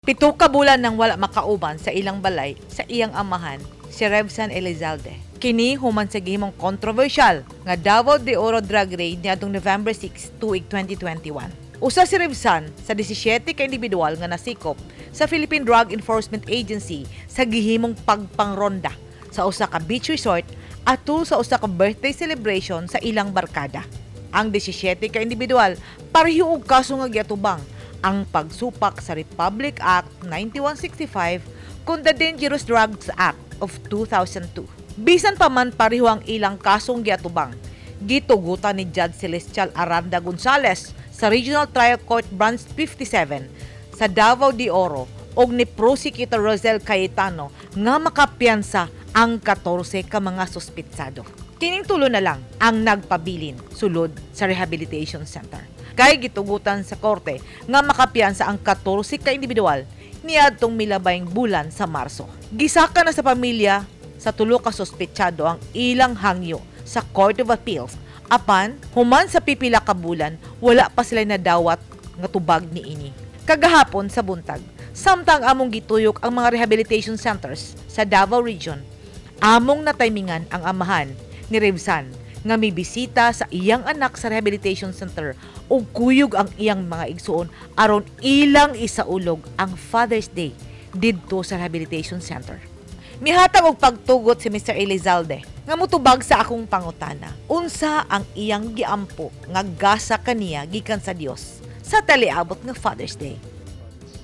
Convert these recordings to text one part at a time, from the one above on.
Pito ka bulan nang wala makauban sa ilang balay sa iyang amahan, si Revsan Elizalde. Kini human sa gihimong controversial nga Davao de Oro drug raid niadtong November 6, tuig 2021. Usa si Revsan sa 17 ka individual nga nasikop sa Philippine Drug Enforcement Agency sa gihimong pagpangronda sa usa ka beach resort atul sa usa ka birthday celebration sa ilang barkada. Ang 17 ka individual pareho og kaso nga giatubang ang pagsupak sa Republic Act 9165 kung the Dangerous Drugs Act of 2002. Bisan pa man pareho ang ilang kasong giatubang, gitugutan ni Judge Celestial Aranda Gonzales sa Regional Trial Court Branch 57 sa Davao de Oro og ni Prosecutor Rosel Cayetano nga makapiyansa ang 14 ka mga suspitsado. Kining tulo na lang ang nagpabilin sulod sa Rehabilitation Center. Kay gitugutan sa korte nga makapiyansa ang 14 ka individual niadtong milabayng bulan sa Marso. Gisaka na sa pamilya sa tulo ka suspetsado ang ilang hangyo sa Court of Appeals. Apan, human sa pipila ka bulan, wala pa sila nadawat nga tubag niini. Kagahapon sa buntag, samtang among gituyok ang mga rehabilitation centers sa Davao Region, among nataymingan ang amahan ni Revsan nga may bisita sa iyang anak sa rehabilitation center ug kuyog ang iyang mga igsuon aron ilang isaulog ang Father's Day didto sa rehabilitation center. Mihatag og pagtugot si Mr. Elizalde nga mutubag sa akong pangutana. Unsa ang iyang giampo nga gasa kaniya gikan sa Dios sa taliabot nga Father's Day?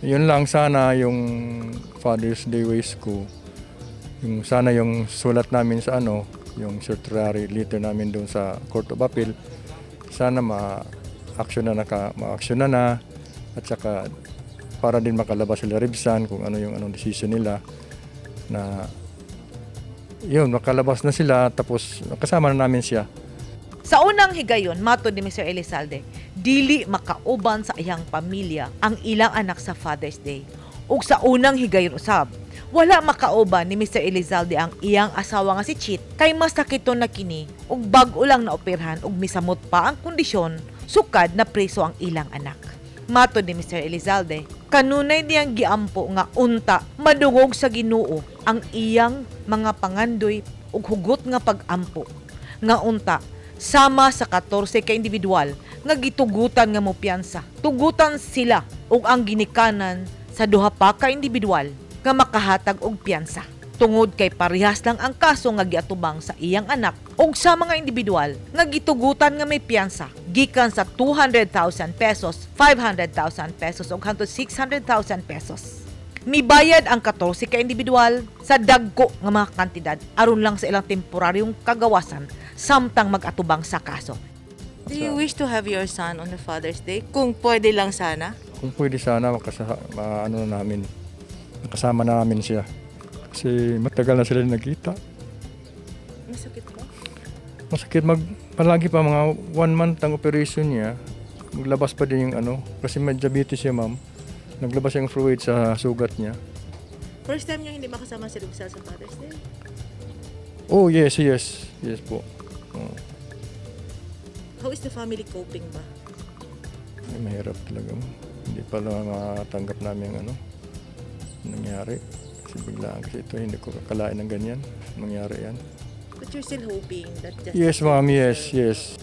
Yun lang sana yung Father's Day ways ko. Yung sana yung sulat namin sa yung certiorari letter namin doon sa Court of Appeal, sana ma-action na at saka para din makalabas sila Revsan kung ano yung decision nila na yun, makalabas na sila tapos kasama na namin siya. Sa unang higayon, matod ni Mr. Elizalde, dili makauban sa iyang pamilya ang ilang anak sa Father's Day. Ug sa unang higayon usab, wala makauban ni Mr. Elizalde ang iyang asawa nga si Chit kay mas nakiton na kini ug bag-o lang na operahan ug misamot pa ang kondisyon sukad na preso ang ilang anak. Matod ni Mr. Elizalde, kanunay niyang giampo nga unta madungog sa Ginoo ang iyang mga pangandoy ug hugot nga pag-ampo. Nga unta sama sa 14 ka individual nga gitugutan nga mopiyansa. Tugutan sila ug ang ginikanan sa duha pa ka individual nga makahatag og piyansa. Tungod kay parehas lang ang kaso nga giatubang sa iyang anak ug sa mga individual nga gitugutan nga may piyansa gikan sa 200,000 pesos, 500,000 pesos ug hangtod 600,000 pesos. Mibayad ang 14 ka individual sa dagko nga mga kantidad aron lang sa ilang temporaryong kagawasan samtang mag-atubang sa kaso. Do you wish to have your son on the Father's Day? Kung pwede lang sana? Kung pwede sana kasama namin siya. Kasi matagal na sila nagkita. Masakit ba? Masakit palagi pa mga 1 month ang operation niya. Maglabas pa din yung kasi may diabetes siya, ma'am. Naglabas yung fluid sa sugat niya. First time niyo hindi makasama si Revsan sa Father's Day? Oh, yes po. How is the family coping ba? Ay, mahirap talaga. Hindi pa lang matanggap namin nangyari. Kasi biglaan kasi ito, hindi ko kakalain ng ganyan. Nangyari yan. But you're still hoping that justice... Yes, ma'am. Yes.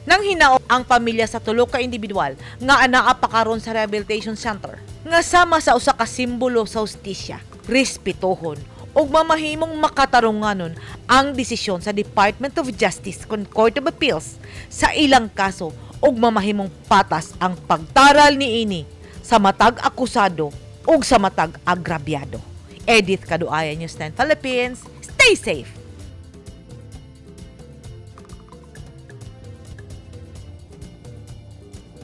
Nang hinaot ang pamilya sa tulo ka individual nga anaa pa karon sa rehabilitation center nga sama sa usa ka simbolo sa hustisya, respetuhon ug mamahimong makatarunganon ang desisyon sa Department of Justice kon Court of Appeals sa ilang kaso ug mamahimong patas ang pagtaral niini sa matag akusado ug sa matag agrabyado. Edith Kaduayan, News 10 Philippines. Stay safe!